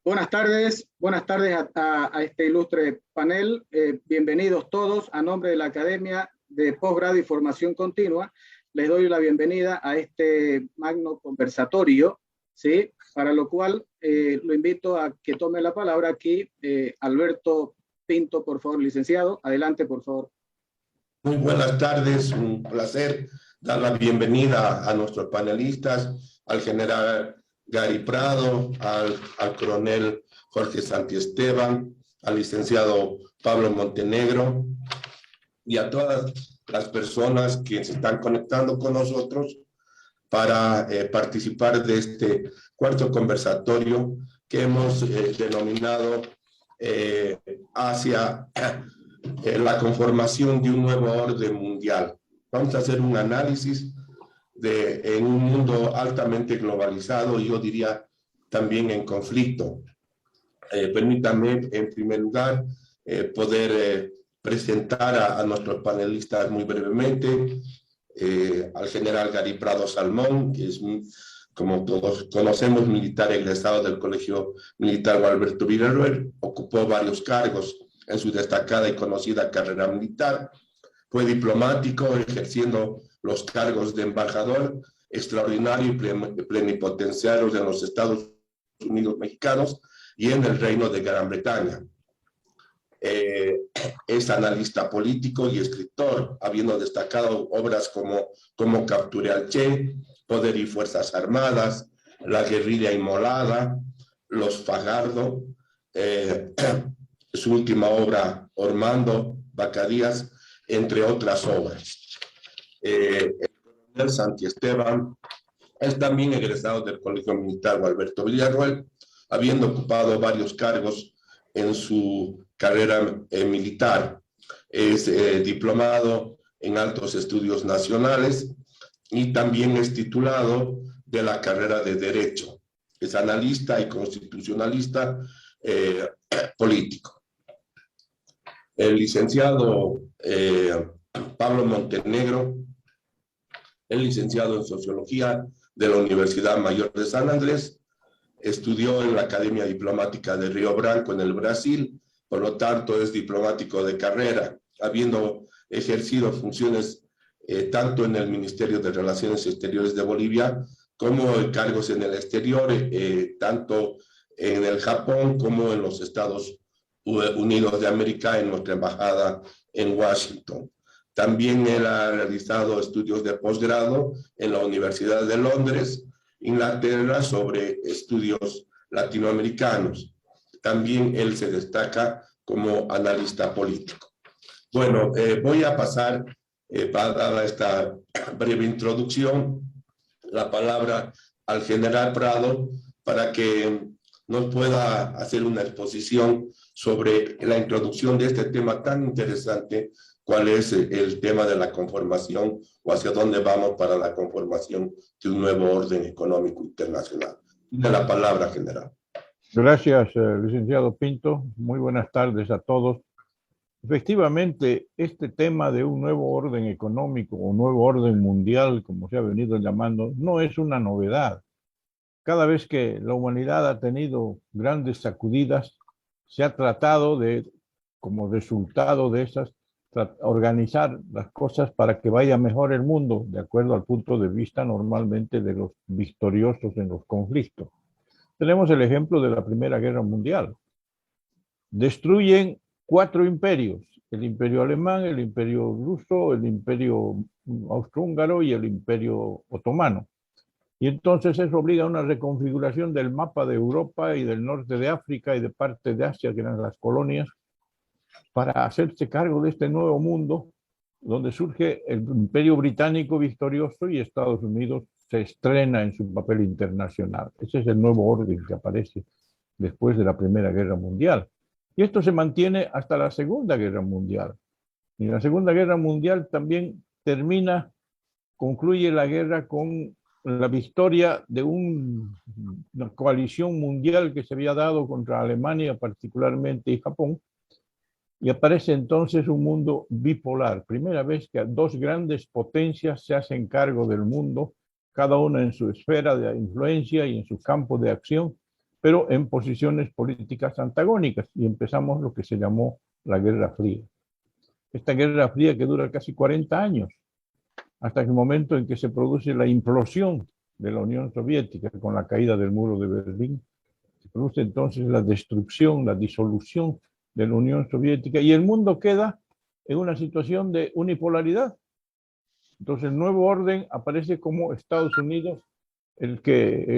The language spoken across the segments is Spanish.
Buenas tardes a este ilustre panel. Bienvenidos todos. A nombre de la Academia de Posgrado y Formación Continua, les doy la bienvenida a este magno conversatorio, ¿sí? Para lo cual lo invito a que tome la palabra aquí Alberto Pinto, por favor, licenciado. Adelante, por favor. Muy buenas tardes, un placer dar la bienvenida a nuestros panelistas, al general Gary Prado, al coronel Jorge Santiesteban, al licenciado Pablo Montenegro y a todas las personas que se están conectando con nosotros para participar de este cuarto conversatorio que hemos denominado hacia la conformación de un nuevo orden mundial. Vamos a hacer un análisis en un mundo altamente globalizado y yo diría también en conflicto. Permítanme, en primer lugar, poder presentar a nuestros panelistas muy brevemente. Al general Gary Prado Salmón, que es, como todos conocemos, militar egresado del Colegio Militar Gualberto Villarroel, ocupó varios cargos en su destacada y conocida carrera militar. Fue diplomático, ejerciendo los cargos de embajador extraordinario y plenipotenciario en los Estados Unidos mexicanos y en el Reino de Gran Bretaña. Es analista político y escritor, habiendo destacado obras como Capturé al Che, Poder y Fuerzas Armadas, La Guerrilla Inmolada, Los Fajardo, su última obra, Ormando Bacadías, entre otras obras. El coronel Santiesteban es también egresado del Colegio Militar Gualberto Villarroel, habiendo ocupado varios cargos en su carrera militar. Es diplomado en Altos Estudios Nacionales y también es titulado de la carrera de Derecho. Es analista y constitucionalista político. El licenciado Pablo Montenegro es licenciado en Sociología de la Universidad Mayor de San Andrés. Estudió en la Academia Diplomática de Río Branco en el Brasil, por lo tanto es diplomático de carrera, habiendo ejercido funciones tanto en el Ministerio de Relaciones Exteriores de Bolivia como cargos en el exterior, tanto en el Japón como en los Estados Unidos de América, en nuestra embajada en Washington. También él ha realizado estudios de posgrado en la Universidad de Londres, Inglaterra, sobre estudios latinoamericanos. También él se destaca como analista político. Bueno, voy a pasar, dada esta breve introducción, la palabra al general Prado para que nos pueda hacer una exposición sobre la introducción de este tema tan interesante, cuál es el tema de la conformación o hacia dónde vamos para la conformación de un nuevo orden económico internacional. Tiene la palabra, general. Gracias, licenciado Pinto. Muy buenas tardes a todos. Efectivamente, este tema de un nuevo orden económico o nuevo orden mundial, como se ha venido llamando, no es una novedad. Cada vez que la humanidad ha tenido grandes sacudidas, se ha tratado de, como resultado de esas, organizar las cosas para que vaya mejor el mundo, de acuerdo al punto de vista normalmente de los victoriosos en los conflictos. Tenemos el ejemplo de la Primera Guerra Mundial. Destruyen 4 imperios, el imperio alemán, el imperio ruso, el imperio austrohúngaro y el imperio otomano. Y entonces eso obliga a una reconfiguración del mapa de Europa y del norte de África y de parte de Asia, que eran las colonias, para hacerse cargo de este nuevo mundo, donde surge el imperio británico victorioso y Estados Unidos se estrena en su papel internacional. Ese es el nuevo orden que aparece después de la Primera Guerra Mundial. Y esto se mantiene hasta la Segunda Guerra Mundial. Y la Segunda Guerra Mundial también concluye la guerra con la victoria de una coalición mundial que se había dado contra Alemania particularmente y Japón, y aparece entonces un mundo bipolar. Primera vez que 2 grandes potencias se hacen cargo del mundo, cada una en su esfera de influencia y en su campo de acción, pero en posiciones políticas antagónicas, y empezamos lo que se llamó la Guerra Fría. Esta Guerra Fría que dura casi 40 años, hasta el momento en que se produce la implosión de la Unión Soviética con la caída del muro de Berlín. Se produce entonces la destrucción, la disolución de la Unión Soviética, y el mundo queda en una situación de unipolaridad. Entonces el nuevo orden aparece como Estados Unidos, el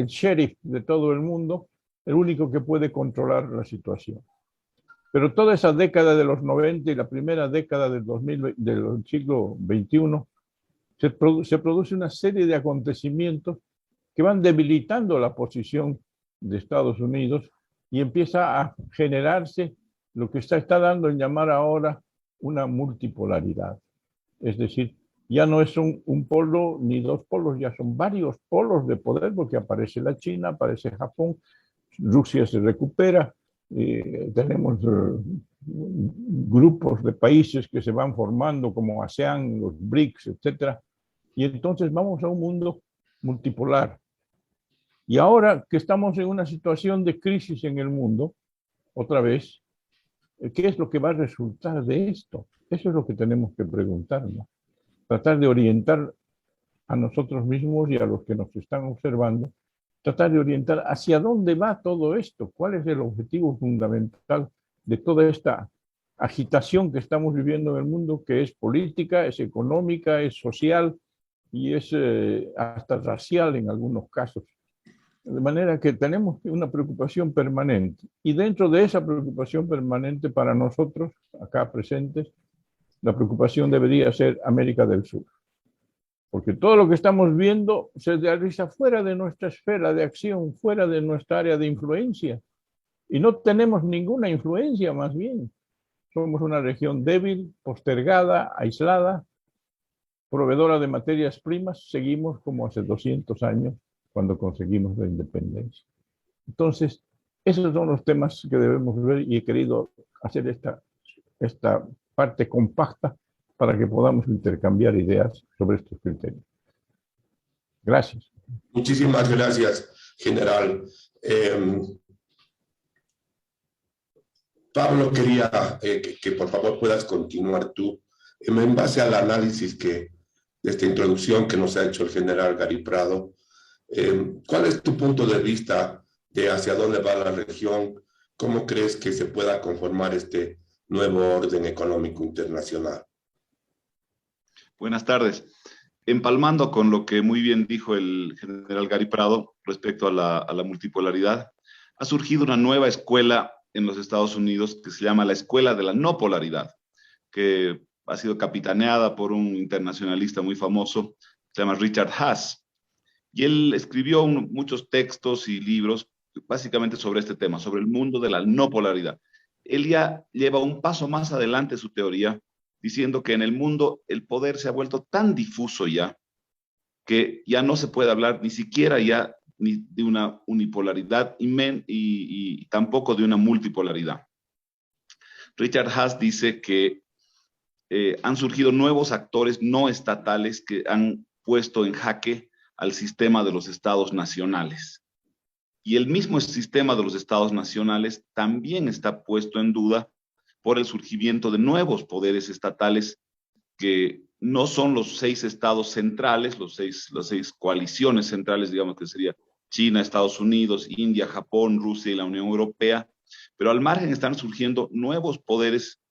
sheriff de todo el mundo, el único que puede controlar la situación. Pero toda esa década de los 90 y la primera década del siglo XXI, se produce una serie de acontecimientos que van debilitando la posición de Estados Unidos, y empieza a generarse lo que está dando en llamar ahora una multipolaridad. Es decir, ya no es un polo ni dos polos, ya son varios polos de poder, porque aparece la China, aparece Japón, Rusia se recupera, tenemos grupos de países que se van formando como ASEAN, los BRICS, etc. Y entonces vamos a un mundo multipolar. Y ahora que estamos en una situación de crisis en el mundo, otra vez, ¿qué es lo que va a resultar de esto? Eso es lo que tenemos que preguntarnos. Tratar de orientar a nosotros mismos y a los que nos están observando, tratar de orientar hacia dónde va todo esto, cuál es el objetivo fundamental de toda esta agitación que estamos viviendo en el mundo, que es política, es económica, es social y es hasta racial en algunos casos. De manera que tenemos una preocupación permanente. Y dentro de esa preocupación permanente para nosotros, acá presentes, la preocupación debería ser América del Sur. Porque todo lo que estamos viendo se realiza fuera de nuestra esfera de acción, fuera de nuestra área de influencia. Y no tenemos ninguna influencia, más bien. Somos una región débil, postergada, aislada, proveedora de materias primas. Seguimos como hace 200 años, cuando conseguimos la independencia. Entonces, esos son los temas que debemos ver, y he querido hacer esta parte compacta para que podamos intercambiar ideas sobre estos criterios. Gracias. Muchísimas gracias, general. Pablo, quería que por favor puedas continuar tú en base al análisis de esta introducción que nos ha hecho el general Gary Prado. ¿Cuál es tu punto de vista de hacia dónde va la región? ¿Cómo crees que se pueda conformar este nuevo orden económico internacional? Buenas tardes. Empalmando con lo que muy bien dijo el general Gary Prado respecto a la multipolaridad, ha surgido una nueva escuela en los Estados Unidos que se llama la Escuela de la No Polaridad, que ha sido capitaneada por un internacionalista muy famoso, se llama Richard Haass. Y él escribió muchos textos y libros básicamente sobre este tema, sobre el mundo de la no polaridad. Él ya lleva un paso más adelante su teoría, diciendo que en el mundo el poder se ha vuelto tan difuso ya, que ya no se puede hablar ni siquiera ya ni de una unipolaridad y tampoco de una multipolaridad. Richard Haass dice que han surgido nuevos actores no estatales que han puesto en jaque al sistema de los estados nacionales. Y el mismo sistema de los estados nacionales también está puesto en duda por el surgimiento de nuevos poderes estatales que no son los 6 estados centrales, las seis coaliciones centrales, digamos que sería China, Estados Unidos, India, Japón, Rusia y la Unión Europea, pero al margen están surgiendo nuevos poderes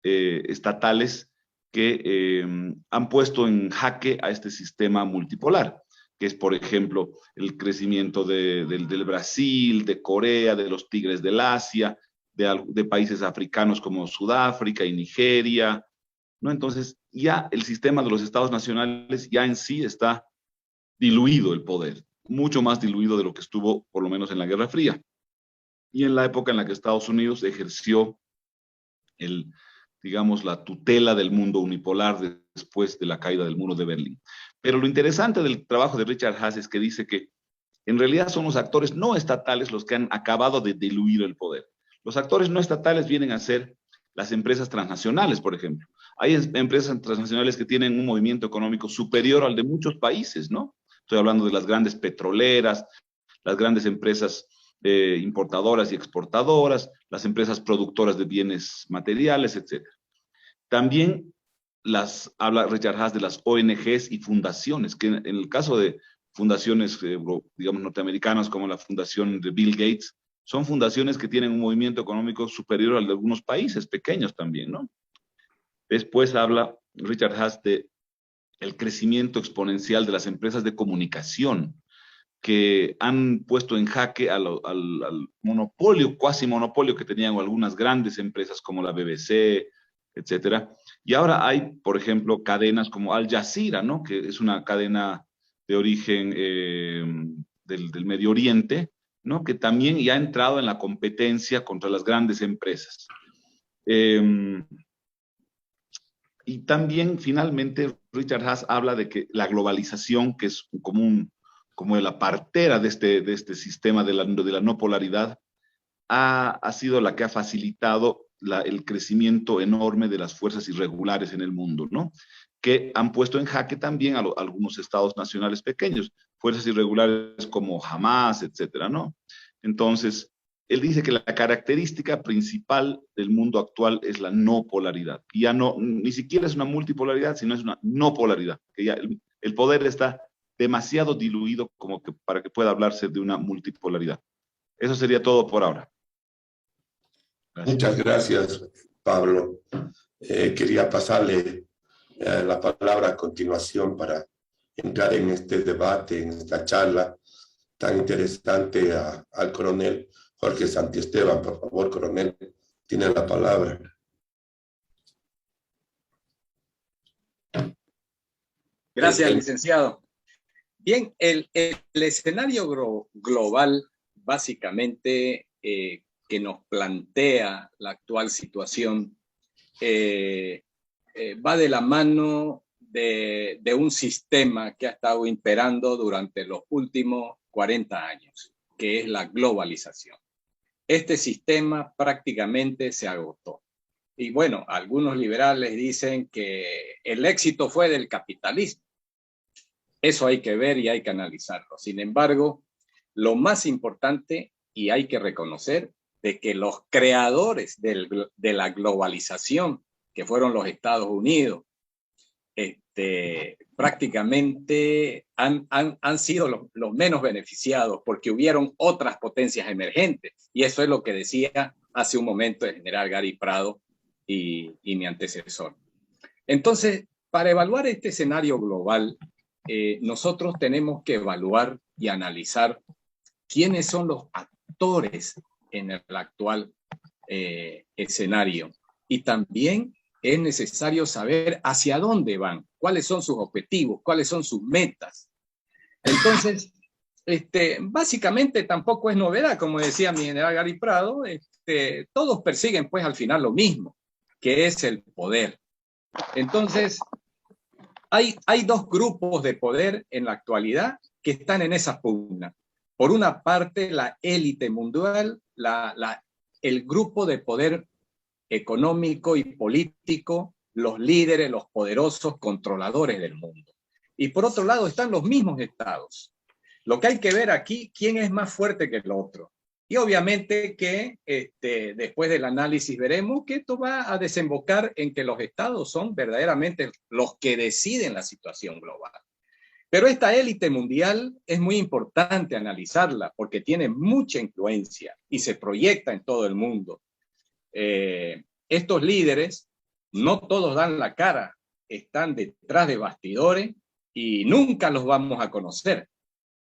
estatales que han puesto en jaque a este sistema multipolar, que es, por ejemplo, el crecimiento del Brasil, de Corea, de los tigres del Asia, de países africanos como Sudáfrica y Nigeria, ¿no? Entonces, ya el sistema de los estados nacionales ya en sí está diluido el poder, mucho más diluido de lo que estuvo, por lo menos, en la Guerra Fría. Y en la época en la que Estados Unidos ejerció digamos, la tutela del mundo unipolar después de la caída del muro de Berlín. Pero lo interesante del trabajo de Richard Haass es que dice que en realidad son los actores no estatales los que han acabado de diluir el poder. Los actores no estatales vienen a ser las empresas transnacionales, por ejemplo. Hay empresas transnacionales que tienen un movimiento económico superior al de muchos países, ¿no? Estoy hablando de las grandes petroleras, las grandes empresas importadoras y exportadoras, las empresas productoras de bienes materiales, etc. También habla Richard Haass de las ONGs y fundaciones, que en el caso de fundaciones, digamos, norteamericanas, como la fundación de Bill Gates, son fundaciones que tienen un movimiento económico superior al de algunos países pequeños también, ¿no? Después habla Richard Haass de el crecimiento exponencial de las empresas de comunicación, que han puesto en jaque al monopolio, cuasi monopolio que tenían algunas grandes empresas como la BBC, etcétera. Y ahora hay, por ejemplo, cadenas como Al Jazeera, ¿no? Que es una cadena de origen del Medio Oriente, ¿no? Que también ya ha entrado en la competencia contra las grandes empresas. Y también, finalmente, Richard Haass habla de que la globalización, que es como la partera de este sistema de la no polaridad, ha sido la que ha facilitado el crecimiento enorme de las fuerzas irregulares en el mundo, ¿no? Que han puesto en jaque también a algunos estados nacionales pequeños, fuerzas irregulares como Hamas, etcétera, ¿no? Entonces, él dice que la característica principal del mundo actual es la no polaridad. Y ya no, ni siquiera es una multipolaridad, sino es una no polaridad, que ya el poder está demasiado diluido como que para que pueda hablarse de una multipolaridad. Eso sería todo por ahora. Gracias. Muchas gracias, Pablo. Quería pasarle la palabra a continuación para entrar en este debate, en esta charla tan interesante al coronel Jorge Santiesteban. Por favor, coronel, tiene la palabra. Gracias, licenciado. Bien, el escenario global básicamente que nos plantea la actual situación va de la mano de un sistema que ha estado imperando durante los últimos 40 años, que es la globalización. Este sistema prácticamente se agotó. Y bueno, algunos liberales dicen que el éxito fue del capitalismo. Eso hay que ver y hay que analizarlo. Sin embargo, lo más importante, y hay que reconocer, de que los creadores de la globalización, que fueron los Estados Unidos, prácticamente han sido los menos beneficiados porque hubieron otras potencias emergentes. Y eso es lo que decía hace un momento el general Gary Prado y mi antecesor. Entonces, para evaluar este escenario global, nosotros tenemos que evaluar y analizar quiénes son los actores en el actual escenario. Y también es necesario saber hacia dónde van, cuáles son sus objetivos, cuáles son sus metas. Entonces, básicamente tampoco es novedad, como decía mi general Gary Prado, todos persiguen pues al final lo mismo, que es el poder. Entonces, hay dos grupos de poder en la actualidad que están en esa pugna. Por una parte, la élite mundial, el grupo de poder económico y político, los líderes, los poderosos controladores del mundo. Y por otro lado están los mismos estados. Lo que hay que ver aquí, quién es más fuerte que el otro. Y obviamente que después del análisis veremos que esto va a desembocar en que los estados son verdaderamente los que deciden la situación global. Pero esta élite mundial es muy importante analizarla porque tiene mucha influencia y se proyecta en todo el mundo. Estos líderes no todos dan la cara, están detrás de bastidores y nunca los vamos a conocer.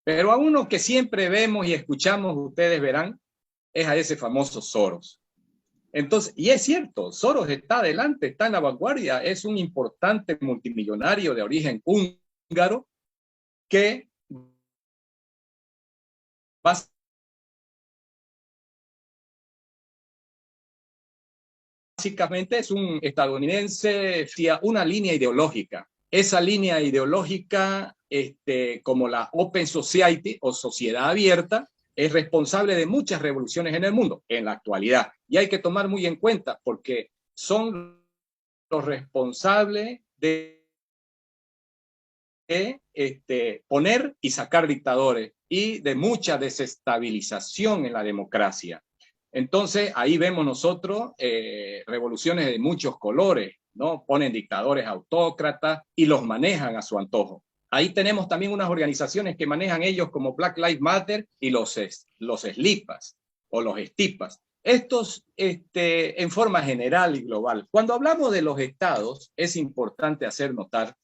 Pero a uno que siempre vemos y escuchamos, ustedes verán, es a ese famoso Soros. Entonces, y es cierto, Soros está adelante, está en la vanguardia, es un importante multimillonario de origen húngaro que básicamente es un estadounidense, una línea ideológica. Esa línea ideológica, como la Open Society o sociedad abierta, es responsable de muchas revoluciones en el mundo en la actualidad. Y hay que tomar muy en cuenta porque son los responsables de poner y sacar dictadores y de mucha desestabilización en la democracia. Entonces, ahí vemos nosotros revoluciones de muchos colores, ¿no? Ponen dictadores autócratas y los manejan a su antojo. Ahí tenemos también unas organizaciones que manejan ellos como Black Lives Matter y los SLIPAs o los STIPAs. Estos en forma general y global. Cuando hablamos de los estados, es importante hacer notar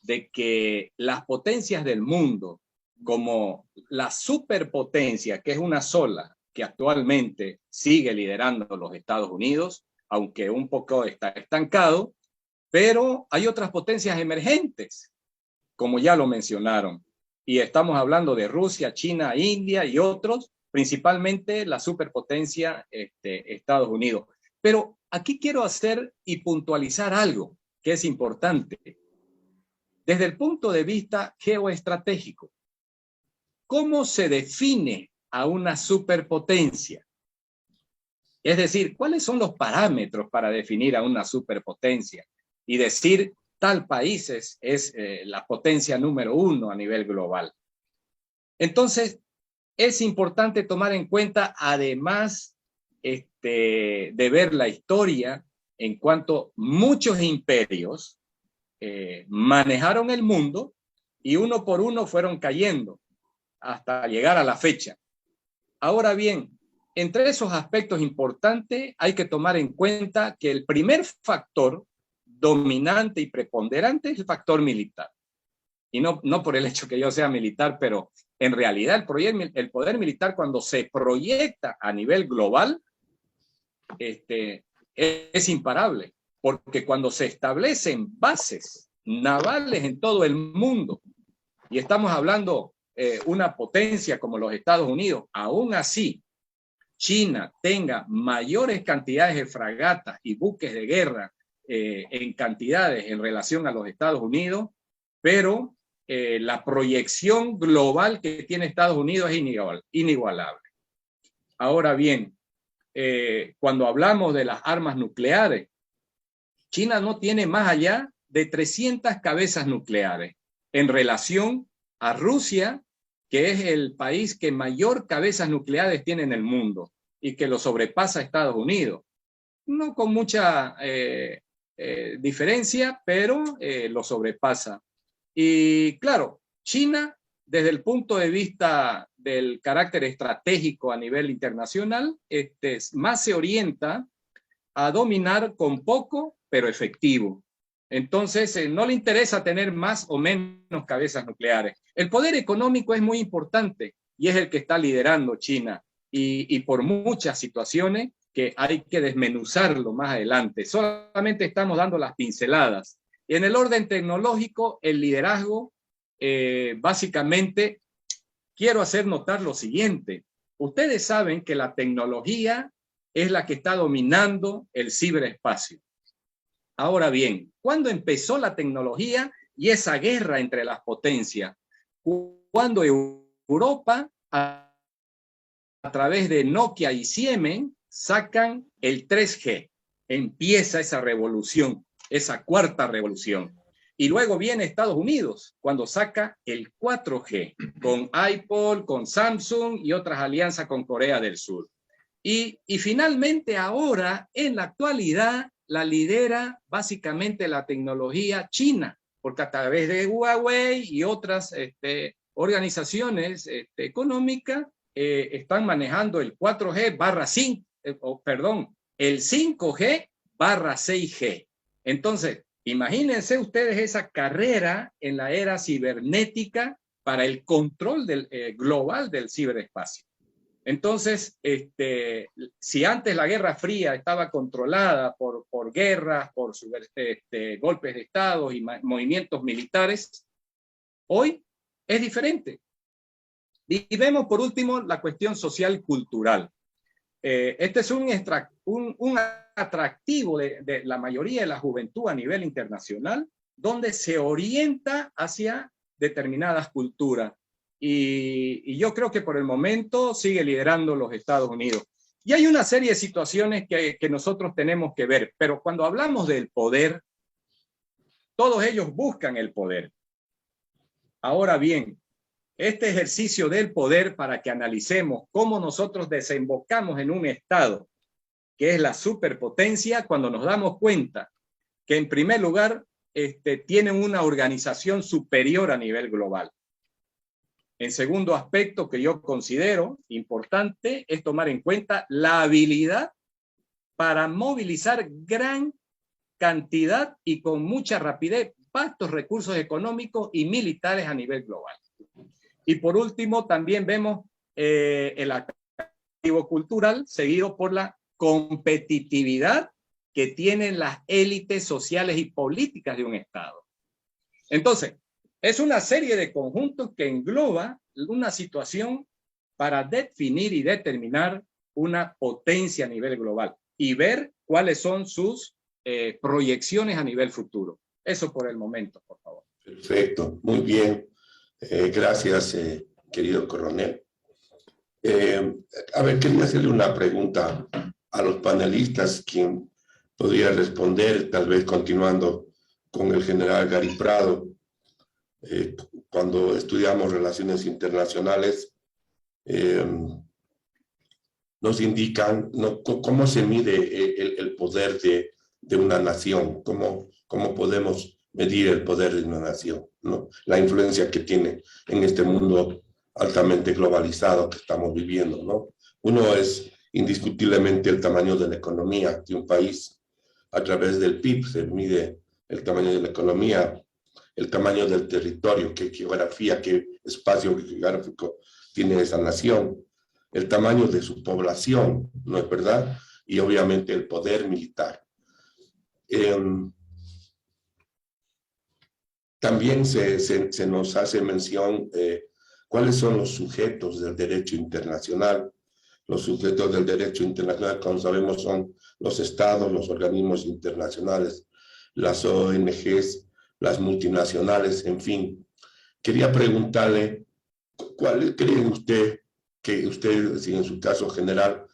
de que las potencias del mundo, como la superpotencia, que es una sola, que actualmente sigue liderando los Estados Unidos, aunque un poco está estancado, pero hay otras potencias emergentes, como ya lo mencionaron, y estamos hablando de Rusia, China, India y otros, principalmente la superpotencia Estados Unidos. Pero aquí quiero hacer y puntualizar algo que es importante. Desde el punto de vista geoestratégico, ¿cómo se define a una superpotencia? Es decir, ¿cuáles son los parámetros para definir a una superpotencia y decir tal país es la potencia número 1 a nivel global? Entonces, es importante tomar en cuenta, además de ver la historia, en cuanto muchos imperios manejaron el mundo y uno por uno fueron cayendo hasta llegar a la fecha. Ahora bien, entre esos aspectos importantes hay que tomar en cuenta que el primer factor dominante y preponderante es el factor militar. Y no por el hecho que yo sea militar, pero en realidad el poder militar, cuando se proyecta a nivel global, es imparable. Porque cuando se establecen bases navales en todo el mundo, y estamos hablando una potencia como los Estados Unidos, aún así China tenga mayores cantidades de fragatas y buques de guerra en cantidades en relación a los Estados Unidos, pero la proyección global que tiene Estados Unidos es inigualable. Ahora bien, cuando hablamos de las armas nucleares, China no tiene más allá de 300 cabezas nucleares en relación a Rusia, que es el país que mayor cabezas nucleares tiene en el mundo y que lo sobrepasa a Estados Unidos. No con mucha diferencia, pero lo sobrepasa. Y claro, China, desde el punto de vista del carácter estratégico a nivel internacional, más se orienta a dominar con poco, pero efectivo. Entonces, no le interesa tener más o menos cabezas nucleares. El poder económico es muy importante y es el que está liderando China y por muchas situaciones que hay que desmenuzarlo más adelante. Solamente estamos dando las pinceladas. Y en el orden tecnológico, el liderazgo, básicamente, quiero hacer notar lo siguiente. Ustedes saben que la tecnología es la que está dominando el ciberespacio. Ahora bien, ¿cuándo empezó la tecnología y esa guerra entre las potencias? Cuando Europa, a través de Nokia y Siemens, sacan el 3G. Empieza esa revolución, esa cuarta revolución. Y luego viene Estados Unidos, cuando saca el 4G, con Apple, con Samsung y otras alianzas con Corea del Sur. Y finalmente ahora, en la actualidad, la lidera básicamente la tecnología china, porque a través de Huawei y otras organizaciones económicas están manejando el 4G/5, el 5G/6G. Entonces, imagínense ustedes esa carrera en la era cibernética para el control global del ciberespacio. Entonces, si antes la Guerra Fría estaba controlada por guerras, por golpes de Estado y movimientos militares, hoy es diferente. Y vemos por último la cuestión social y cultural. Este es un atractivo de la mayoría de la juventud a nivel internacional, donde se orienta hacia determinadas culturas. Y yo creo que por el momento sigue liderando los Estados Unidos. Y hay una serie de situaciones que nosotros tenemos que ver, pero cuando hablamos del poder, todos ellos buscan el poder. Ahora bien, este ejercicio del poder, para que analicemos cómo nosotros desembocamos en un Estado que es la superpotencia, cuando nos damos cuenta que en primer lugar tienen una organización superior a nivel global. En segundo aspecto que yo considero importante es tomar en cuenta la habilidad para movilizar gran cantidad y con mucha rapidez vastos recursos económicos y militares a nivel global. Y por último, también vemos el atractivo cultural seguido por la competitividad que tienen las élites sociales y políticas de un Estado. Entonces, es una serie de conjuntos que engloba una situación para definir y determinar una potencia a nivel global y ver cuáles son sus proyecciones a nivel futuro. Eso por el momento, por favor. Perfecto, muy bien. Gracias, querido coronel. A ver, quería hacerle una pregunta a los panelistas, quien podría responder, tal vez continuando con el general Gary Prado. Cuando estudiamos relaciones internacionales, nos indican cómo se mide el poder de una nación, cómo podemos medir el poder de una nación, ¿no? La influencia que tiene en este mundo altamente globalizado que estamos viviendo, ¿no? Uno es indiscutiblemente el tamaño de la economía de un país. A través del PIB se mide el tamaño de la economía, el tamaño del territorio, qué geografía, qué espacio geográfico tiene esa nación, el tamaño de su población, ¿no es verdad? Y obviamente el poder militar. También se nos hace mención cuáles son los sujetos del derecho internacional. Los sujetos del derecho internacional, como sabemos, son los estados, los organismos internacionales, las ONGs, las multinacionales, en fin. Quería preguntarle, ¿cuál cree usted que usted, si en su caso general,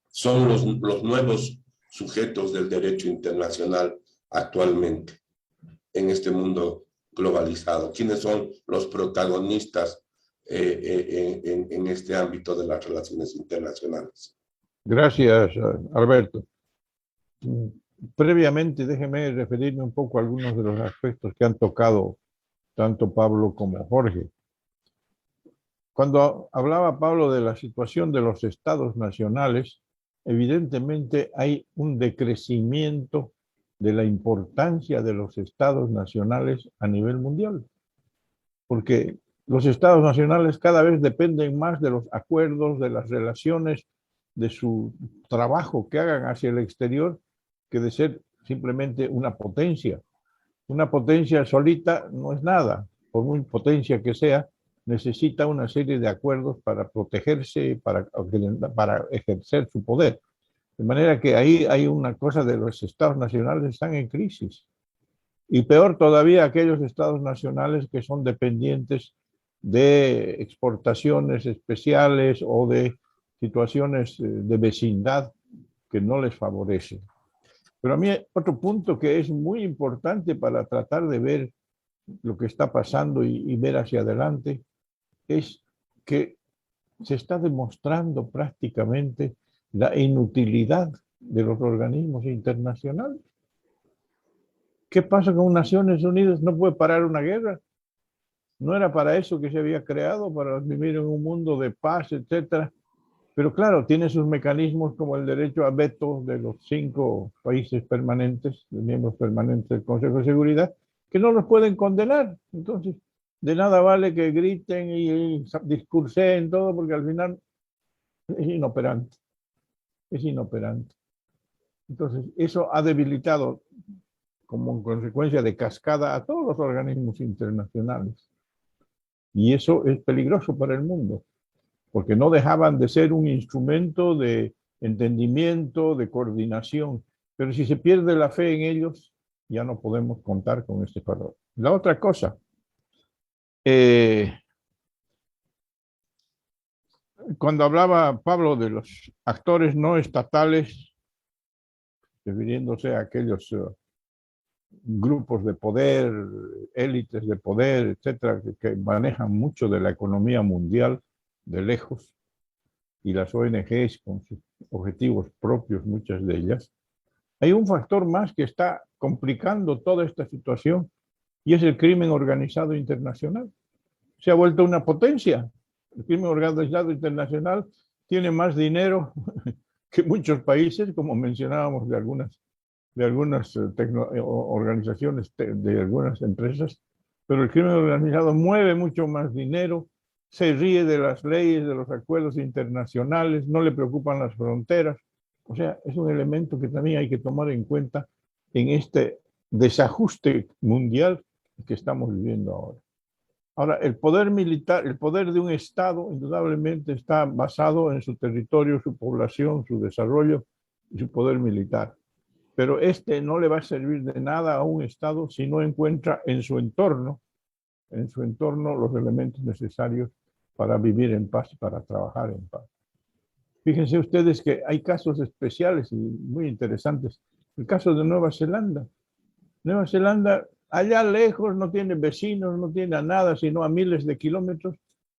son los nuevos sujetos del derecho internacional actualmente en este mundo globalizado? ¿Quiénes son los protagonistas en este ámbito de las relaciones internacionales? Gracias, Alberto. Previamente, déjeme referirme un poco a algunos de los aspectos que han tocado tanto Pablo como Jorge. Cuando hablaba Pablo de la situación de los estados nacionales, evidentemente hay un decrecimiento de la importancia de los estados nacionales a nivel mundial, porque los estados nacionales cada vez dependen más de los acuerdos, de las relaciones, de su trabajo que hagan hacia el exterior, que de ser simplemente una potencia. Una potencia solita no es nada, por muy potencia que sea, necesita una serie de acuerdos para protegerse, para ejercer su poder. De manera que ahí hay una cosa de los estados nacionales están en crisis. Y peor todavía aquellos estados nacionales que son dependientes de exportaciones especiales o de situaciones de vecindad que no les favorecen. Pero a mí otro punto que es muy importante para tratar de ver lo que está pasando y ver hacia adelante es que se está demostrando prácticamente la inutilidad de los organismos internacionales. ¿Qué pasa con Naciones Unidas? No puede parar una guerra. No era para eso que se había creado, para vivir en un mundo de paz, etcétera. Pero claro, tiene sus mecanismos como el derecho a veto de los 5 países permanentes, de miembros permanentes del Consejo de Seguridad, que no los pueden condenar. Entonces, de nada vale que griten y discursen todo, porque al final es inoperante. Es inoperante. Entonces, eso ha debilitado como consecuencia de cascada a todos los organismos internacionales. Y eso es peligroso para el mundo, porque no dejaban de ser un instrumento de entendimiento, de coordinación. Pero si se pierde la fe en ellos, ya no podemos contar con este valor. La otra cosa, cuando hablaba Pablo de los actores no estatales, refiriéndose a aquellos grupos de poder, élites de poder, etcétera, que manejan mucho de la economía mundial de lejos, y las ONGs con sus objetivos propios, muchas de ellas. Hay un factor más que está complicando toda esta situación, y es el crimen organizado internacional. Se ha vuelto una potencia. El crimen organizado internacional tiene más dinero que muchos países, como mencionábamos de algunas organizaciones, de algunas empresas, pero el crimen organizado mueve mucho más dinero, se ríe de las leyes, de los acuerdos internacionales, no le preocupan las fronteras. O sea, es un elemento que también hay que tomar en cuenta en este desajuste mundial que estamos viviendo ahora. Ahora, el poder militar, el poder de un Estado, indudablemente está basado en su territorio, su población, su desarrollo y su poder militar. Pero este no le va a servir de nada a un Estado si no encuentra en su entorno los elementos necesarios para vivir en paz y para trabajar en paz. Fíjense ustedes que hay casos especiales y muy interesantes. El caso de Nueva Zelanda. Nueva Zelanda, allá lejos, no tiene vecinos, no tiene a nada, sino a miles de kilómetros,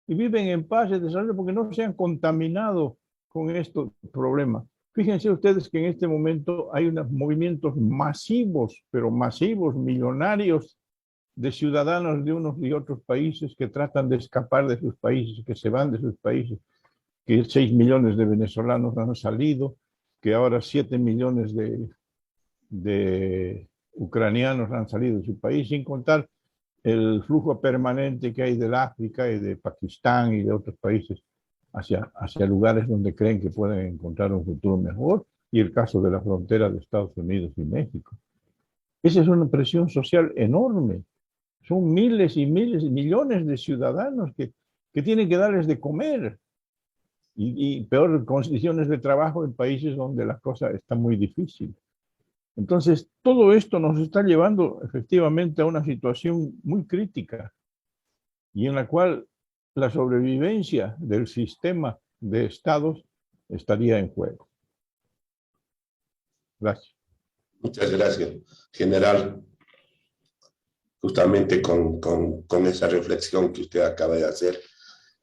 y viven en paz y desarrollo porque no se han contaminado con estos problemas. Fíjense ustedes que en este momento hay unos movimientos masivos, pero masivos, millonarios, de ciudadanos de unos y otros países que tratan de escapar de sus países, que se van de sus países, que 6 millones de venezolanos han salido, que ahora 7 millones de ucranianos han salido de su país, sin contar el flujo permanente que hay del África y de Pakistán y de otros países hacia lugares donde creen que pueden encontrar un futuro mejor, y el caso de la frontera de Estados Unidos y México. Esa es una presión social enorme. Son miles y miles y millones de ciudadanos que tienen que darles de comer, y peor condiciones de trabajo en países donde la cosa está muy difícil. Entonces, todo esto nos está llevando efectivamente a una situación muy crítica, y en la cual la sobrevivencia del sistema de estados estaría en juego. Gracias. Muchas gracias, general. Justamente con esa reflexión que usted acaba de hacer,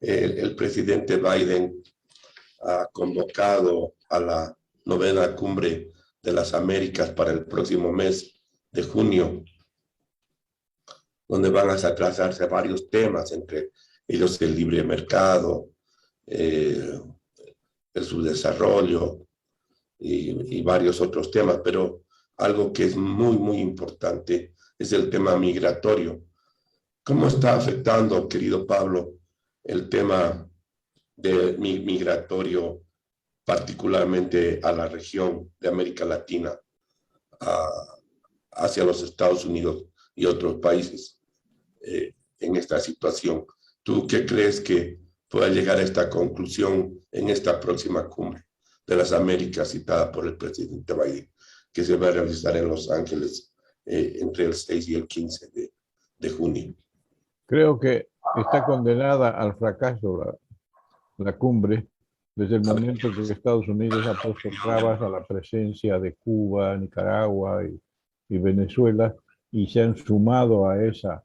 el presidente Biden ha convocado a la 9ª Cumbre de las Américas para el próximo mes de junio, donde van a tratarse varios temas, entre ellos el libre mercado, el subdesarrollo y varios otros temas, pero algo que es muy, muy importante es el tema migratorio. ¿Cómo está afectando, querido Pablo, el tema migratorio, particularmente a la región de América Latina, hacia los Estados Unidos y otros países en esta situación? ¿Tú qué crees que pueda llegar a esta conclusión en esta próxima cumbre de las Américas citada por el presidente Biden, que se va a realizar en Los Ángeles entre el 6 y el 15 de junio? Creo que está condenada al fracaso la cumbre, desde el momento que Estados Unidos ha puesto trabas a la presencia de Cuba, Nicaragua y Venezuela, y se han sumado a esa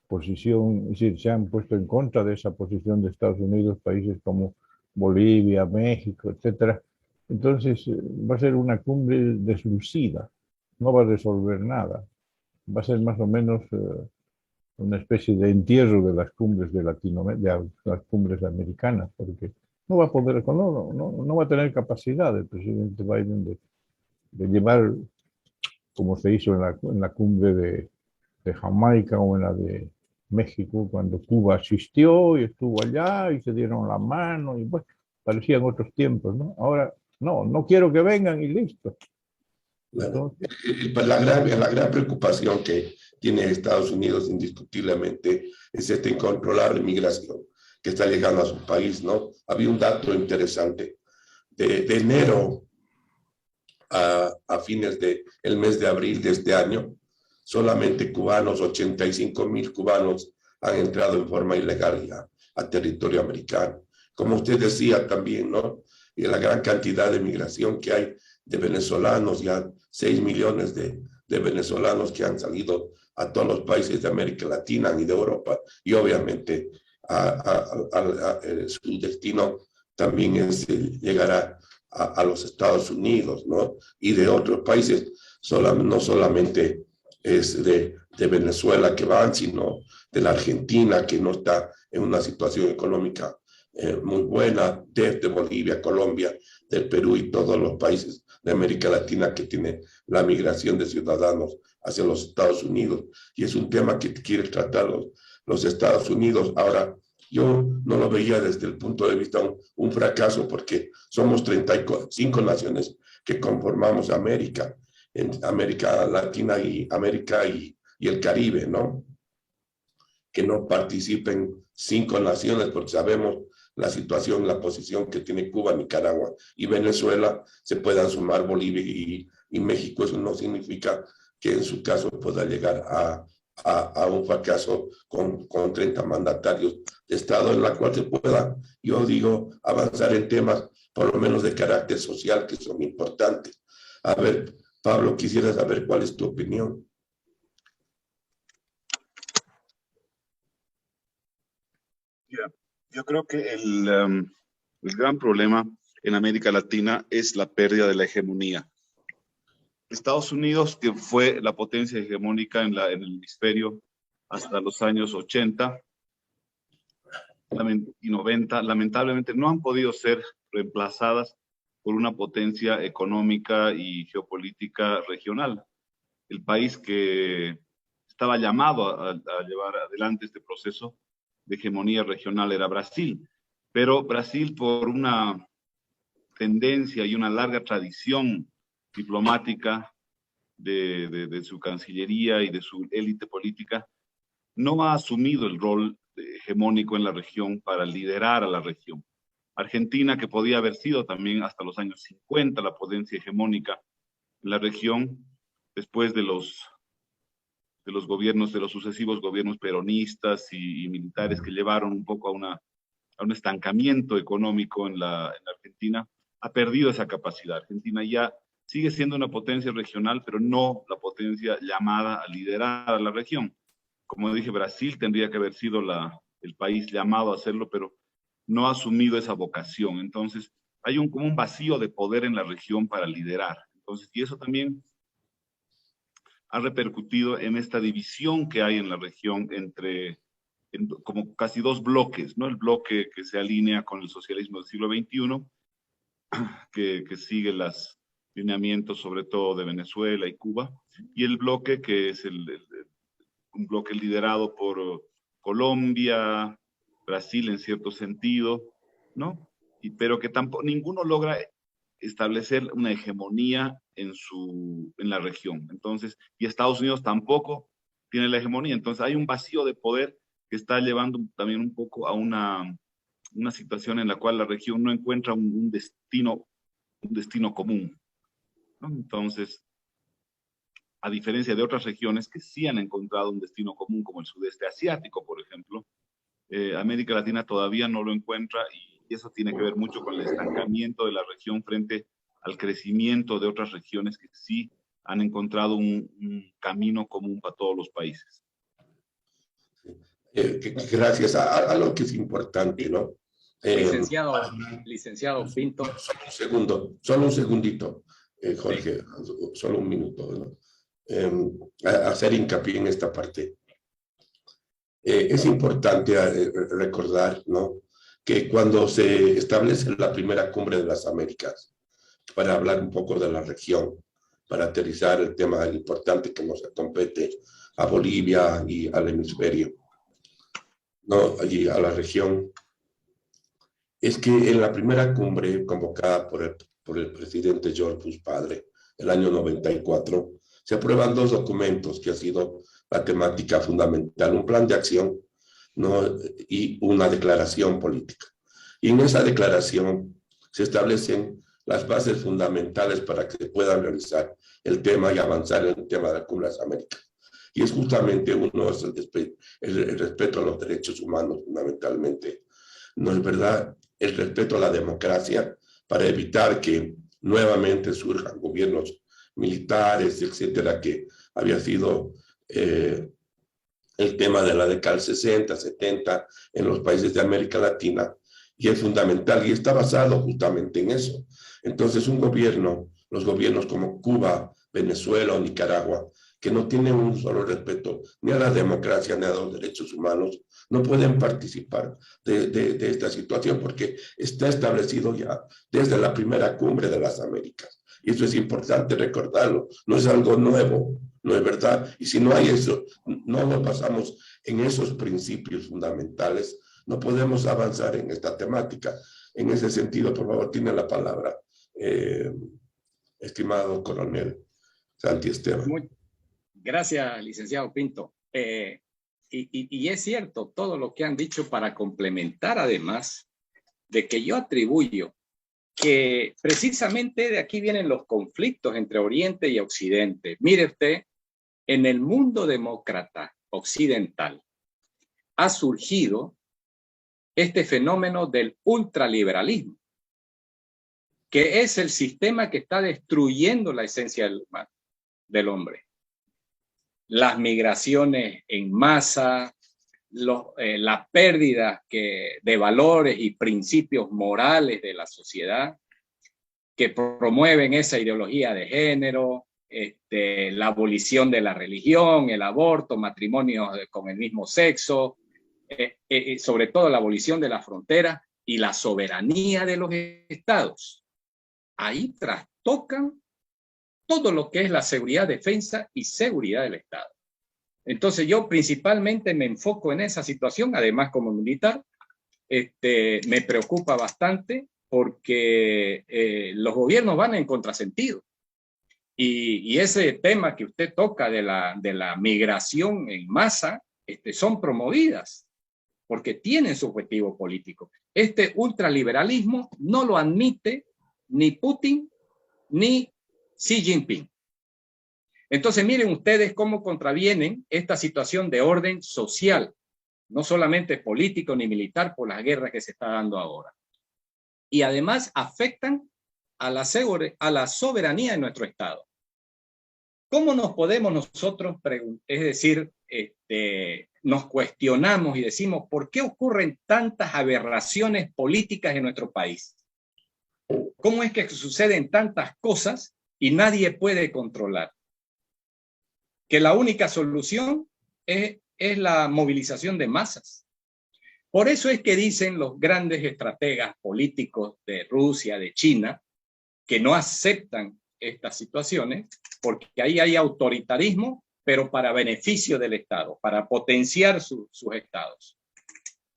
posición, es decir, se han puesto en contra de esa posición de Estados Unidos países como Bolivia, México, etcétera. Entonces va a ser una cumbre deslucida, no va a resolver nada, va a ser más o menos una especie de entierro de las cumbres de Latinoamérica, de las cumbres americanas, porque no va a poder, no va a tener capacidad el presidente Biden de llevar, como se hizo en la cumbre de Jamaica o en la de México, cuando Cuba asistió y estuvo allá y se dieron la mano, y bueno, parecían otros tiempos, ¿no? Ahora, no quiero que vengan y listo. Bueno, la gran preocupación que tiene Estados Unidos indiscutiblemente es esta incontrolable migración que está llegando a su país, ¿no? Había un dato interesante. De enero a fines del mes de abril de este año, solamente cubanos, 85,000 cubanos han entrado en forma ilegal a territorio americano. Como usted decía también, ¿no? Y la gran cantidad de migración que hay de venezolanos, ya 6 millones de de venezolanos que han salido a todos los países de América Latina y de Europa, y obviamente su destino también es llegar a los Estados Unidos, ¿no? Y de otros países, no solamente es de Venezuela que van, sino de la Argentina, que no está en una situación económica muy buena, desde Bolivia, Colombia, del Perú y todos los países de América Latina que tiene la migración de ciudadanos hacia los Estados Unidos. Y es un tema que quiere tratar los Estados Unidos. Ahora, yo no lo veía desde el punto de vista un fracaso, porque somos 35 naciones que conformamos América, en América Latina y América y el Caribe, ¿no? Que no participen 5 naciones, porque sabemos la situación, la posición que tiene Cuba, Nicaragua y Venezuela. Se puedan sumar Bolivia y México. Eso no significa que en su caso pueda llegar a un fracaso con 30 mandatarios de Estado, en la cual se pueda, yo digo, avanzar en temas por lo menos de carácter social que son importantes. A ver, Pablo, quisiera saber cuál es tu opinión. Yo creo que el gran problema en América Latina es la pérdida de la hegemonía. Estados Unidos, que fue la potencia hegemónica en el hemisferio hasta los años 80 y 90, lamentablemente no han podido ser reemplazadas por una potencia económica y geopolítica regional. El país que estaba llamado a llevar adelante este proceso de hegemonía regional era Brasil, pero Brasil, por una tendencia y una larga tradición diplomática de su cancillería y de su élite política, no ha asumido el rol hegemónico en la región para liderar a la región. Argentina, que podía haber sido también hasta los años 50 la potencia hegemónica en la región, después de los gobiernos, de los sucesivos gobiernos peronistas y militares que llevaron un poco a un estancamiento económico en la Argentina, ha perdido esa capacidad. Argentina ya sigue siendo una potencia regional, pero no la potencia llamada a liderar a la región. Como dije, Brasil tendría que haber sido el país llamado a hacerlo, pero no ha asumido esa vocación. Entonces, hay como un vacío de poder en la región para liderar. Entonces, y eso también ha repercutido en esta división que hay en la región entre como casi 2 bloques, ¿no? El bloque que se alinea con el socialismo del siglo XXI, que sigue los lineamientos sobre todo de Venezuela y Cuba, y el bloque que es un bloque liderado por Colombia, Brasil en cierto sentido, ¿no? Pero que tampoco, ninguno logra establecer una hegemonía en la región. Entonces, y Estados Unidos tampoco tiene la hegemonía. Entonces, hay un vacío de poder que está llevando también un poco a una situación en la cual la región no encuentra un destino común, ¿no? Entonces, a diferencia de otras regiones que sí han encontrado un destino común, como el sudeste asiático, por ejemplo, América Latina todavía no lo encuentra, y eso tiene que ver mucho con el estancamiento de la región frente al crecimiento de otras regiones que sí han encontrado un camino común para todos los países. Gracias a lo que es importante, ¿no? Licenciado Pinto. Solo un segundito, Jorge, sí. Solo un minuto, ¿no? Hacer hincapié en esta parte. Es importante recordar, ¿no?, que cuando se establece la primera cumbre de las Américas, para hablar un poco de la región, para aterrizar el tema importante que nos compete a Bolivia y al hemisferio, ¿no?, y a la región, es que en la primera cumbre convocada por el presidente George Bush padre, el año 94, se aprueban 2 documentos que ha sido la temática fundamental: un plan de acción, ¿no?, y una declaración política. Y en esa declaración se establecen las bases fundamentales para que se puedan realizar el tema y avanzar en el tema de la Cumbre de las Américas. Y es justamente uno es el respeto a los derechos humanos, fundamentalmente. ¿No es verdad? El respeto a la democracia, para evitar que nuevamente surjan gobiernos militares, etcétera, que había sido el tema de la década del 60, 70 en los países de América Latina, y es fundamental y está basado justamente en eso. Entonces un gobierno, los gobiernos como Cuba, Venezuela o Nicaragua, que no tienen un solo respeto ni a la democracia ni a los derechos humanos, no pueden participar de esta situación porque está establecido ya desde la primera cumbre de las Américas. Y eso es importante recordarlo, no es algo nuevo, no es verdad. Y si no hay eso, no lo pasamos en esos principios fundamentales, no podemos avanzar en esta temática. En ese sentido, por favor, tiene la palabra, estimado coronel Santi Esteban. Gracias, licenciado Pinto. Y es cierto todo lo que han dicho, para complementar además de que yo atribuyo que precisamente de aquí vienen los conflictos entre Oriente y Occidente. Mire usted, en el mundo demócrata occidental ha surgido este fenómeno del ultraliberalismo, que es el sistema que está destruyendo la esencia del hombre. Las migraciones en masa, la pérdida de valores y principios morales de la sociedad, que promueven esa ideología de género, la abolición de la religión, el aborto, matrimonios con el mismo sexo, sobre todo la abolición de la frontera y la soberanía de los estados. Ahí trastocan todo lo que es la seguridad, defensa y seguridad del Estado. Entonces yo principalmente me enfoco en esa situación, además como militar, me preocupa bastante porque los gobiernos van en contrasentido. Y ese tema que usted toca de la migración en masa, son promovidas porque tienen su objetivo político. Este ultraliberalismo no lo admite ni Putin ni Xi Jinping. Entonces miren ustedes cómo contravienen esta situación de orden social, no solamente político ni militar, por las guerras que se está dando ahora. Y además afectan a la soberanía de nuestro Estado. ¿Cómo nos podemos nosotros preguntar? Es decir, nos cuestionamos y decimos, ¿por qué ocurren tantas aberraciones políticas en nuestro país? ¿Cómo es que suceden tantas cosas y nadie puede controlar? Que la única solución es la movilización de masas. Por eso es que dicen los grandes estrategas políticos de Rusia, de China, que no aceptan estas situaciones, porque ahí hay autoritarismo, pero para beneficio del Estado, para potenciar sus estados.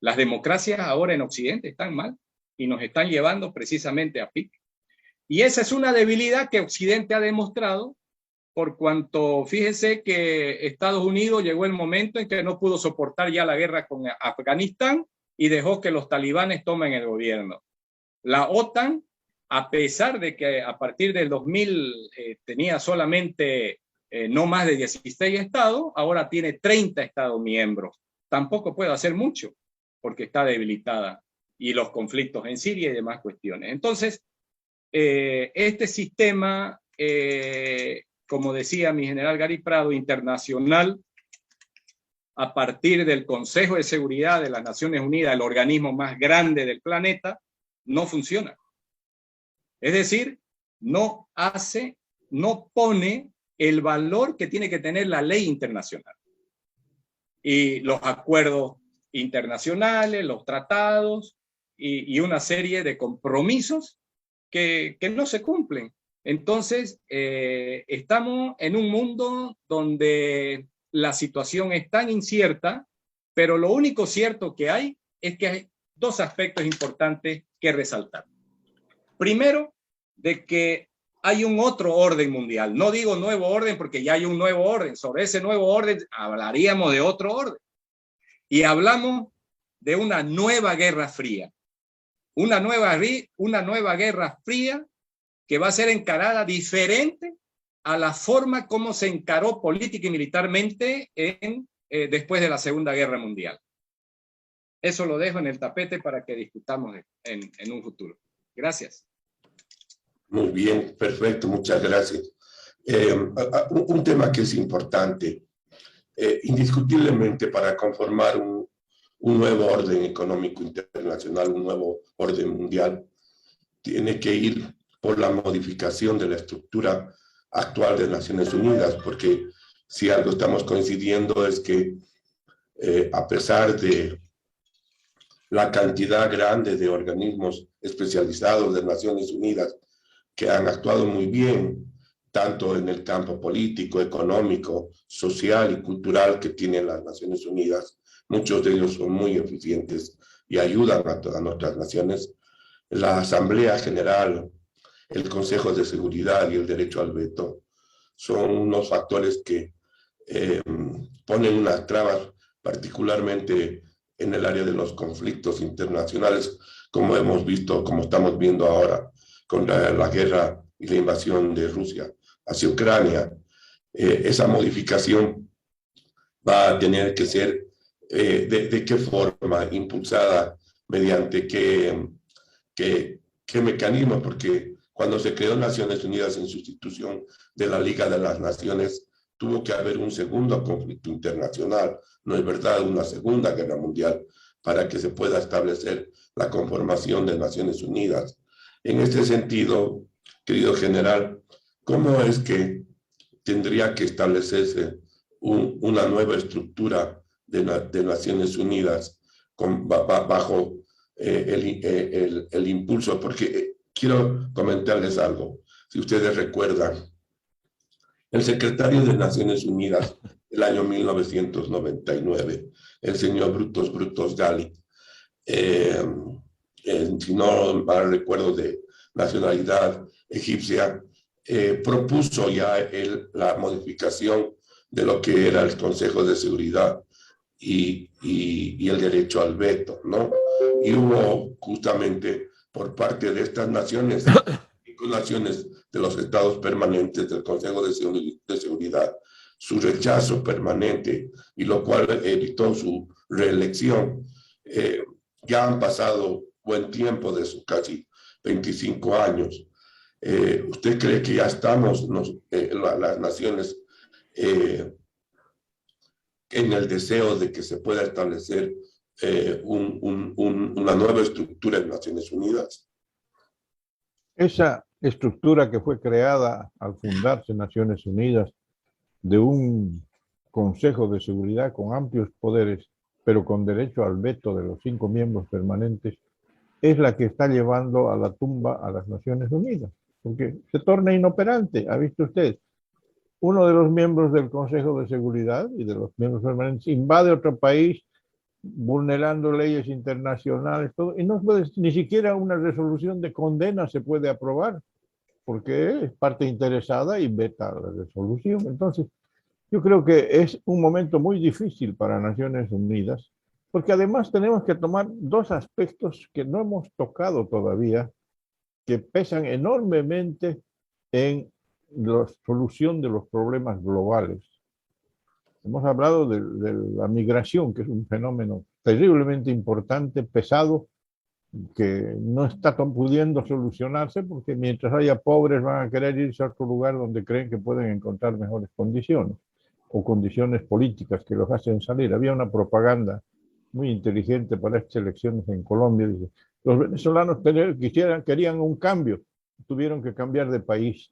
Las democracias ahora en Occidente están mal y nos están llevando precisamente a pique. Y esa es una debilidad que Occidente ha demostrado, por cuanto fíjese que Estados Unidos llegó el momento en que no pudo soportar ya la guerra con Afganistán y dejó que los talibanes tomen el gobierno. La OTAN, a pesar de que a partir del 2000 tenía solamente no más de 16 estados, ahora tiene 30 estados miembros. Tampoco puede hacer mucho porque está debilitada, y los conflictos en Siria y demás cuestiones. Entonces, este sistema, como decía mi general Gary Prado, internacional, a partir del Consejo de Seguridad de las Naciones Unidas, el organismo más grande del planeta, no funciona. Es decir, no pone el valor que tiene que tener la ley internacional. Y los acuerdos internacionales, los tratados y una serie de compromisos que no se cumplen. Entonces, estamos en un mundo donde la situación es tan incierta, pero lo único cierto que hay es que hay dos aspectos importantes que resaltar. Primero, de que hay un otro orden mundial. No digo nuevo orden porque ya hay un nuevo orden. Sobre ese nuevo orden hablaríamos de otro orden. Y hablamos de una nueva guerra fría. Una nueva guerra fría que va a ser encarada diferente a la forma como se encaró política y militarmente después de la Segunda Guerra Mundial. Eso lo dejo en el tapete para que discutamos en un futuro. Gracias. Muy bien, perfecto, muchas gracias. Un tema que es importante, indiscutiblemente para conformar un nuevo orden económico internacional, un nuevo orden mundial, tiene que ir por la modificación de la estructura actual de Naciones Unidas, porque si algo estamos coincidiendo es que a pesar de la cantidad grande de organismos especializados de Naciones Unidas que han actuado muy bien, tanto en el campo político, económico, social y cultural que tienen las Naciones Unidas, muchos de ellos son muy eficientes y ayudan a todas nuestras naciones. La Asamblea General, el Consejo de Seguridad y el derecho al veto son unos factores que ponen unas trabas, particularmente en el área de los conflictos internacionales, como hemos visto, como estamos viendo ahora con la guerra y la invasión de Rusia hacia Ucrania. Esa modificación va a tener que ser de qué forma, impulsada, mediante qué mecanismo, porque cuando se creó Naciones Unidas en sustitución de la Liga de las Naciones, tuvo que haber un segundo conflicto internacional, no es verdad, una segunda guerra mundial, para que se pueda establecer la conformación de Naciones Unidas. En este sentido, querido general, ¿cómo es que tendría que establecerse una nueva estructura de Naciones Unidas bajo el impulso? Porque quiero comentarles algo. Si ustedes recuerdan, el secretario de Naciones Unidas el año 1999, el señor Brutus Ghali, si no mal recuerdo, de nacionalidad egipcia, propuso ya la modificación de lo que era el Consejo de Seguridad y el derecho al veto, ¿no? Y hubo justamente por parte de estas naciones, naciones de los estados permanentes del Consejo de Seguridad, su rechazo permanente, y lo cual evitó su reelección. Ya han pasado buen tiempo de sus casi 25 años. ¿Usted cree que ya estamos las naciones en el deseo de que se pueda establecer una nueva estructura en Naciones Unidas? Esa estructura que fue creada al fundarse Naciones Unidas, de un Consejo de Seguridad con amplios poderes, pero con derecho al veto de los 5 miembros permanentes, es la que está llevando a la tumba a las Naciones Unidas, porque se torna inoperante. ¿Ha visto usted? Uno de los miembros del Consejo de Seguridad y de los miembros permanentes invade otro país, vulnerando leyes internacionales, todo, y no puede, ni siquiera una resolución de condena se puede aprobar, porque es parte interesada y veta la resolución. Entonces, yo creo que es un momento muy difícil para Naciones Unidas, porque además tenemos que tomar 2 aspectos que no hemos tocado todavía, que pesan enormemente en la solución de los problemas globales. Hemos hablado de la migración, que es un fenómeno terriblemente importante, pesado, que no está pudiendo solucionarse, porque mientras haya pobres van a querer irse a otro lugar donde creen que pueden encontrar mejores condiciones, o condiciones políticas que los hacen salir. Había una propaganda muy inteligente para estas elecciones en Colombia. Dice, los venezolanos querían un cambio, tuvieron que cambiar de país.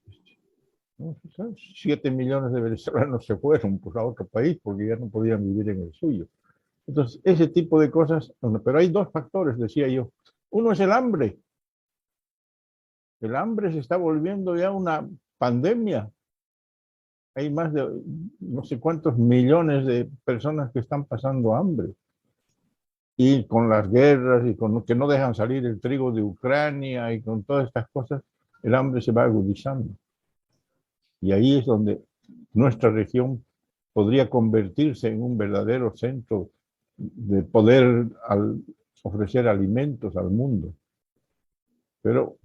7 millones de venezolanos se fueron pues, a otro país porque ya no podían vivir en el suyo. Entonces, ese tipo de cosas, pero hay 2 factores, decía yo. Uno es el hambre. El hambre se está volviendo ya una pandemia. Hay más de no sé cuántos millones de personas que están pasando hambre. Y con las guerras y con que no dejan salir el trigo de Ucrania y con todas estas cosas, el hambre se va agudizando. Y ahí es donde nuestra región podría convertirse en un verdadero centro de poder ofrecer alimentos al mundo. Pero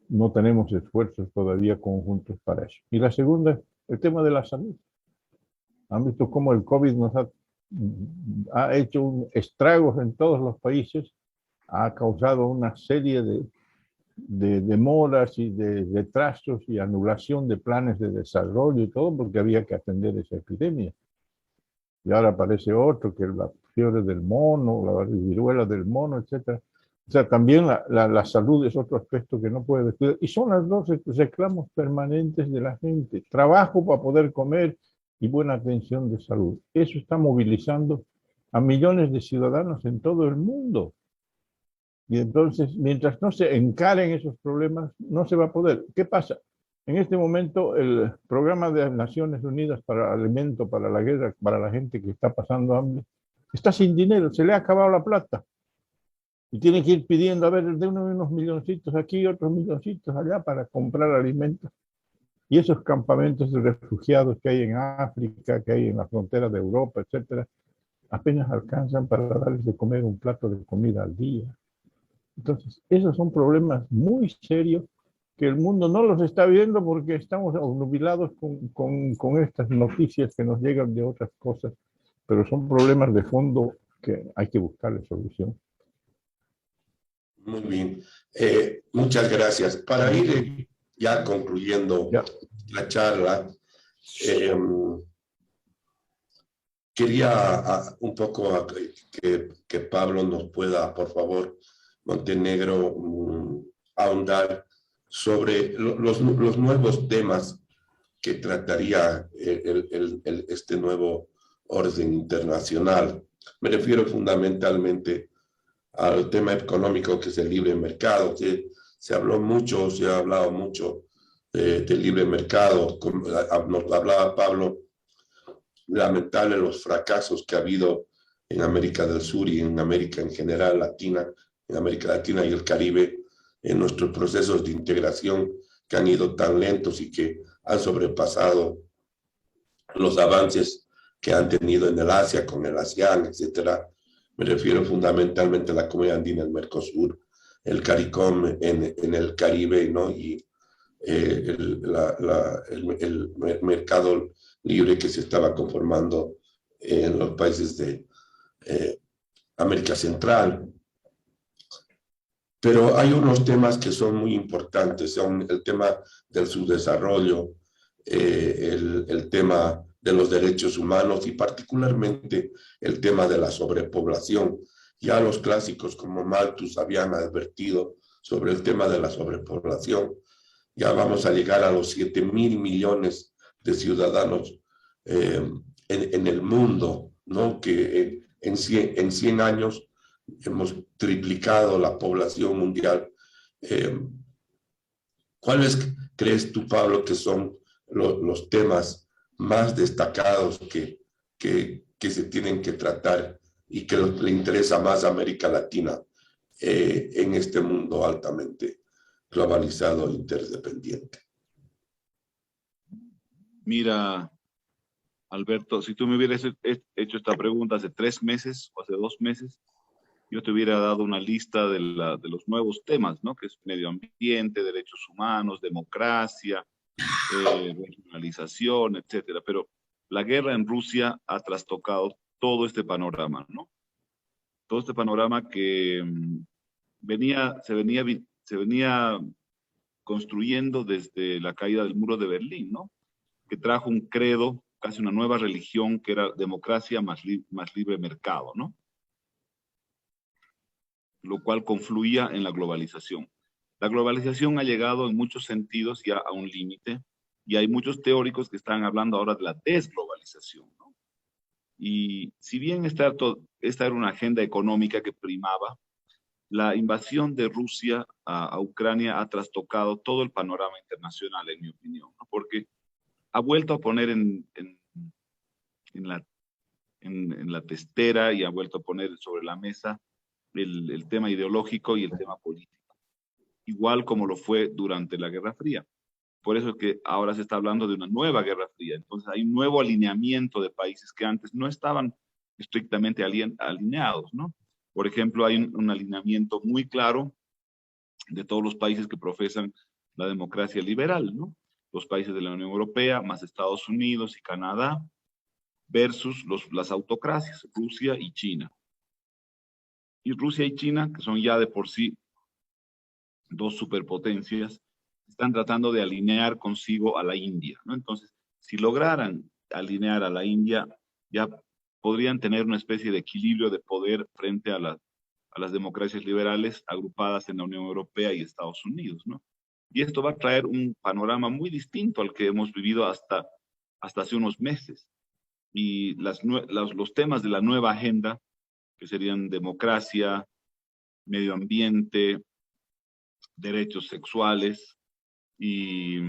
no tenemos esfuerzos todavía conjuntos para eso. Y la segunda, el tema de la salud. Han visto cómo el COVID nos ha hecho estragos en todos los países, ha causado una serie de de demoras y de retrasos y anulación de planes de desarrollo y todo porque había que atender esa epidemia. Y ahora aparece otro, que es la fiebre del mono, la viruela del mono, etc. O sea, también la salud es otro aspecto que no puede descuidar. Y son las dos reclamos permanentes de la gente. Trabajo para poder comer y buena atención de salud. Eso está movilizando a millones de ciudadanos en todo el mundo. Y entonces, mientras no se encaren esos problemas, no se va a poder. ¿Qué pasa? En este momento, el programa de las Naciones Unidas para alimento, para la guerra, para la gente que está pasando hambre, está sin dinero, se le ha acabado la plata. Y tiene que ir pidiendo, a ver, de unos milloncitos aquí, otros milloncitos allá para comprar alimentos. Y esos campamentos de refugiados que hay en África, que hay en la frontera de Europa, etcétera, apenas alcanzan para darles de comer un plato de comida al día. Entonces, esos son problemas muy serios que el mundo no los está viendo porque estamos obnubilados con estas noticias que nos llegan de otras cosas, pero son problemas de fondo que hay que buscarle solución. Muy bien. Muchas gracias. Para ir ya concluyendo la charla, quería un poco que Pablo nos pueda, por favor, Montenegro, ahondar sobre los nuevos temas que trataría este nuevo orden internacional. Me refiero fundamentalmente al tema económico, que es el libre mercado, que se ha hablado mucho del libre mercado. Nos hablaba Pablo, lamentable los fracasos que ha habido en América del Sur y en América en general latina, en América Latina y el Caribe, en nuestros procesos de integración que han ido tan lentos y que han sobrepasado los avances que han tenido en el Asia, con el ASEAN, etcétera. Me refiero fundamentalmente a la Comunidad Andina, el Mercosur, el CARICOM en el Caribe, ¿no? Y el mercado libre que se estaba conformando en los países de América Central. Pero hay unos temas que son muy importantes, son el tema del subdesarrollo, el tema de los derechos humanos y particularmente el tema de la sobrepoblación. Ya los clásicos como Malthus habían advertido sobre el tema de la sobrepoblación. Ya vamos a llegar a los 7.000 millones de ciudadanos en el mundo, ¿no? Que en 100 años hemos triplicado la población mundial. ¿Cuáles crees tú, Pablo, que son los temas más destacados que se tienen que tratar y que le interesa más a América Latina en este mundo altamente globalizado e interdependiente? Mira, Alberto, si tú me hubieras hecho esta pregunta hace 3 meses o hace 2 meses, yo te hubiera dado una lista de los nuevos temas, ¿no? Que es medio ambiente, derechos humanos, democracia, regionalización, etcétera. Pero la guerra en Rusia ha trastocado todo este panorama, ¿no? Todo este panorama que se venía construyendo desde la caída del muro de Berlín, ¿no? Que trajo un credo, casi una nueva religión, que era democracia más libre mercado, ¿no? Lo cual confluía en la globalización. La globalización ha llegado en muchos sentidos ya a un límite, y hay muchos teóricos que están hablando ahora de la desglobalización, ¿no? Y si bien esta era una agenda económica que primaba, la invasión de Rusia a Ucrania ha trastocado todo el panorama internacional, en mi opinión, ¿no? Porque ha vuelto a poner en la testera y ha vuelto a poner sobre la mesa el tema ideológico y el tema político, igual como lo fue durante la Guerra Fría. Por eso es que ahora se está hablando de una nueva Guerra Fría. Entonces hay un nuevo alineamiento de países que antes no estaban estrictamente alineados, ¿no? Por ejemplo, hay un alineamiento muy claro de todos los países que profesan la democracia liberal, ¿no? Los países de la Unión Europea, más Estados Unidos y Canadá, versus las autocracias, Rusia y China. Y Rusia y China, que son ya de por sí dos superpotencias, están tratando de alinear consigo a la India, ¿no? Entonces, si lograran alinear a la India, ya podrían tener una especie de equilibrio de poder frente a las democracias liberales agrupadas en la Unión Europea y Estados Unidos, ¿no? Y esto va a traer un panorama muy distinto al que hemos vivido hasta hace unos meses. Y los temas de la nueva agenda, que serían democracia, medio ambiente, derechos sexuales y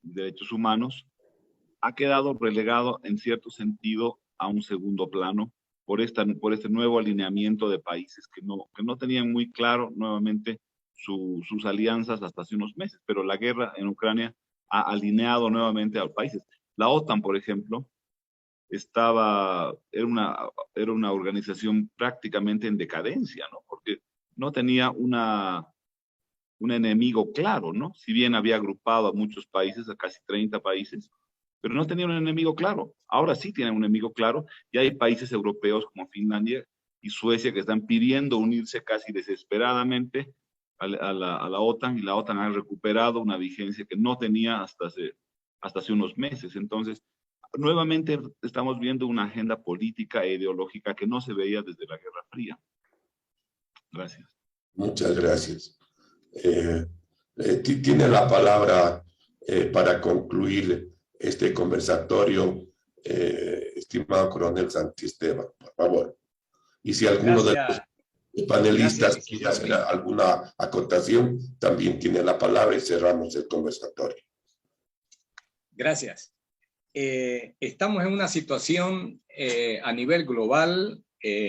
derechos humanos, ha quedado relegado en cierto sentido a un segundo plano por este nuevo alineamiento de países que no tenían muy claro nuevamente sus alianzas hasta hace unos meses, pero la guerra en Ucrania ha alineado nuevamente a los países. La OTAN, por ejemplo, era una organización prácticamente en decadencia, ¿no? Porque no tenía un enemigo claro, ¿no? Si bien había agrupado a muchos países, a casi 30 países, pero no tenía un enemigo claro. Ahora sí tienen un enemigo claro, y hay países europeos como Finlandia y Suecia que están pidiendo unirse casi desesperadamente a la OTAN, y la OTAN ha recuperado una vigencia que no tenía hasta hace unos meses. Entonces, nuevamente estamos viendo una agenda política e ideológica que no se veía desde la Guerra Fría. Gracias. Muchas gracias. Tiene la palabra para concluir este conversatorio, estimado coronel Santiesteban, por favor. Y si alguno de los panelistas quiere hacer alguna acotación, también tiene la palabra y cerramos el conversatorio. Gracias. Estamos en una situación a nivel global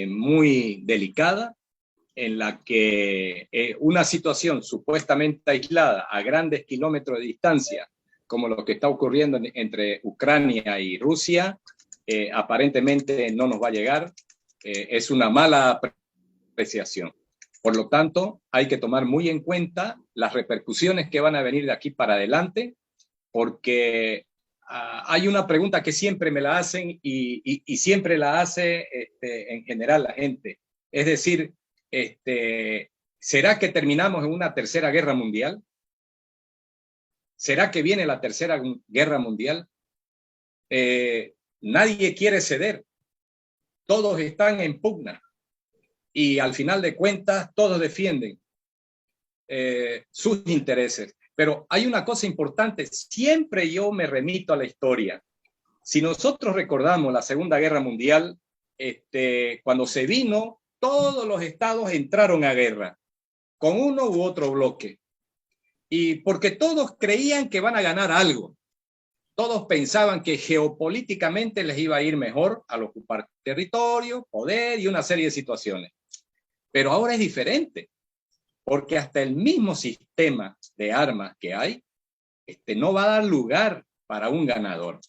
muy delicada, en la que una situación supuestamente aislada a grandes kilómetros de distancia, como lo que está ocurriendo entre Ucrania y Rusia, aparentemente no nos va a llegar. Es una mala apreciación. Por lo tanto, hay que tomar muy en cuenta las repercusiones que van a venir de aquí para adelante, porque hay una pregunta que siempre me la hacen y siempre la hace en general la gente. Es decir, ¿será que terminamos en una tercera guerra mundial? ¿Será que viene la tercera guerra mundial? Nadie quiere ceder. Todos están en pugna. Y al final de cuentas, todos defienden sus intereses. Pero hay una cosa importante. Siempre yo me remito a la historia. Si nosotros recordamos la Segunda Guerra Mundial, cuando se vino, todos los estados entraron a guerra con uno u otro bloque. Y porque todos creían que van a ganar algo. Todos pensaban que geopolíticamente les iba a ir mejor al ocupar territorio, poder y una serie de situaciones. Pero ahora es diferente, porque hasta el mismo sistema de armas que hay no va a dar lugar para un ganador.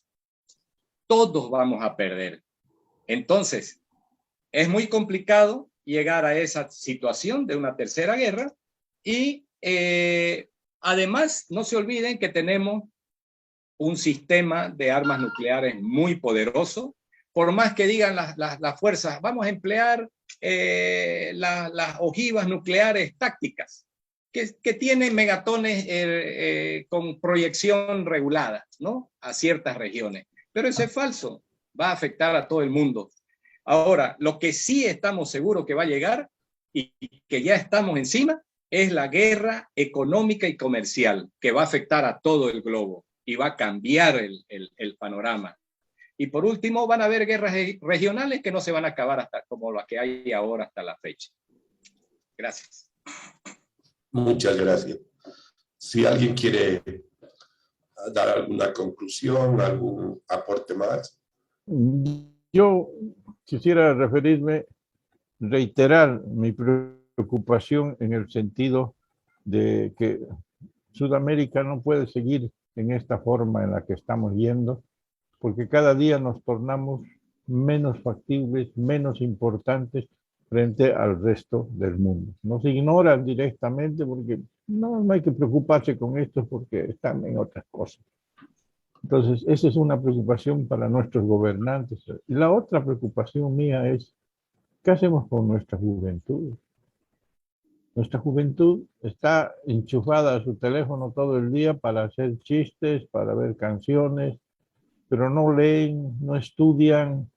Todos vamos a perder. Entonces, es muy complicado llegar a esa situación de una tercera guerra y además no se olviden que tenemos un sistema de armas nucleares muy poderoso. Por más que digan las fuerzas, vamos a emplear las ojivas nucleares tácticas, que tienen megatones con proyección regulada, ¿no? A ciertas regiones. Pero eso es falso, va a afectar a todo el mundo. Ahora, lo que sí estamos seguros que va a llegar y que ya estamos encima es la guerra económica y comercial, que va a afectar a todo el globo y va a cambiar el panorama. Y por último, van a haber guerras regionales que no se van a acabar hasta como las que hay ahora hasta la fecha. Gracias. Muchas gracias. Si alguien quiere dar alguna conclusión, algún aporte más. Yo quisiera reiterar mi preocupación en el sentido de que Sudamérica no puede seguir en esta forma en la que estamos yendo, porque cada día nos tornamos menos factibles, menos importantes frente al resto del mundo. Nos ignoran directamente porque no hay que preocuparse con esto porque están en otras cosas. Entonces, esa es una preocupación para nuestros gobernantes. Y la otra preocupación mía es, ¿qué hacemos con nuestra juventud? Nuestra juventud está enchufada a su teléfono todo el día para hacer chistes, para ver canciones, pero no leen, no estudian,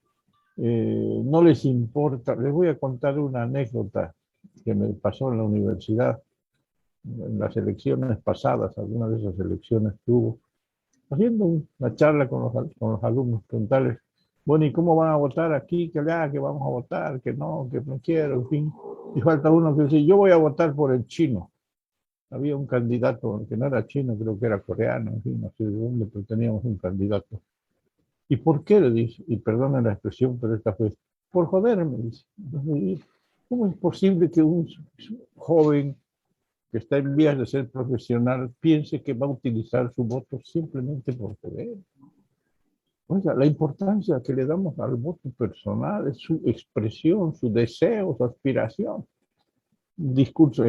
no les importa. Les voy a contar una anécdota que me pasó en la universidad, en las elecciones pasadas, algunas de esas elecciones que hubo, haciendo una charla con los alumnos, preguntarles, bueno, ¿y cómo van a votar aquí? Que allá, que vamos a votar, que no quiero, en fin. Y falta uno que dice, yo voy a votar por el chino. Había un candidato que no era chino, creo que era coreano, en fin, no sé de dónde, pero teníamos un candidato. ¿Y por qué? Le dice, y perdonen la expresión, pero esta fue, por joderme, dice. Entonces, ¿cómo es posible que un joven que está en vías de ser profesional piense que va a utilizar su voto simplemente por joder? Oiga, la importancia que le damos al voto personal es su expresión, su deseo, su aspiración. Un discurso,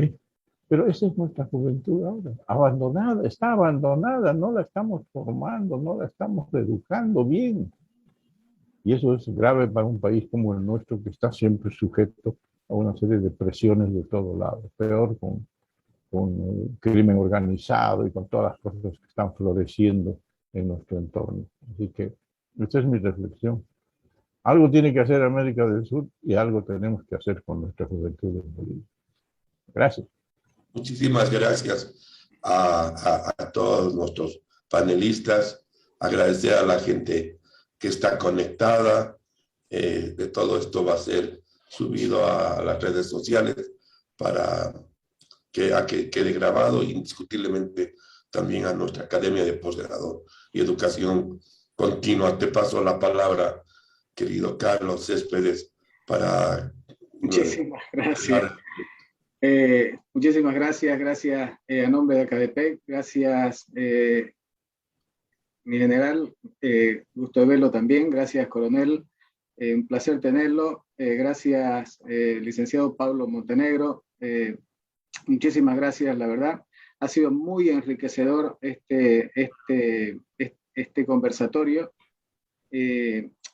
pero esa es nuestra juventud ahora, abandonada, está abandonada, no la estamos formando, no la estamos educando bien. Y eso es grave para un país como el nuestro, que está siempre sujeto a una serie de presiones de todo lado, peor con el crimen organizado y con todas las cosas que están floreciendo en nuestro entorno. Así que esta es mi reflexión. Algo tiene que hacer América del Sur y algo tenemos que hacer con nuestra juventud en Bolivia. Gracias. Muchísimas gracias a todos nuestros panelistas. Agradecer a la gente que está conectada. De todo esto va a ser subido a las redes sociales para que quede grabado, indiscutiblemente también a nuestra Academia de Posgrado y Educación Continua. Te paso la palabra, querido Carlos Céspedes, para... Muchísimas gracias. Muchísimas gracias a nombre de ACADEPEC, gracias mi general, gusto de verlo también, gracias coronel, un placer tenerlo, gracias licenciado Pablo Montenegro, muchísimas gracias, la verdad, ha sido muy enriquecedor este conversatorio,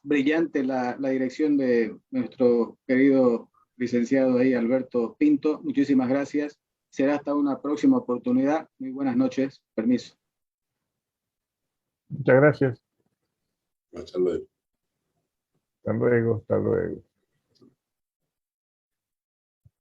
brillante la dirección de nuestro querido licenciado ahí, Alberto Pinto, muchísimas gracias. Será hasta una próxima oportunidad. Muy buenas noches. Permiso. Muchas gracias. Hasta luego. Hasta luego, hasta luego.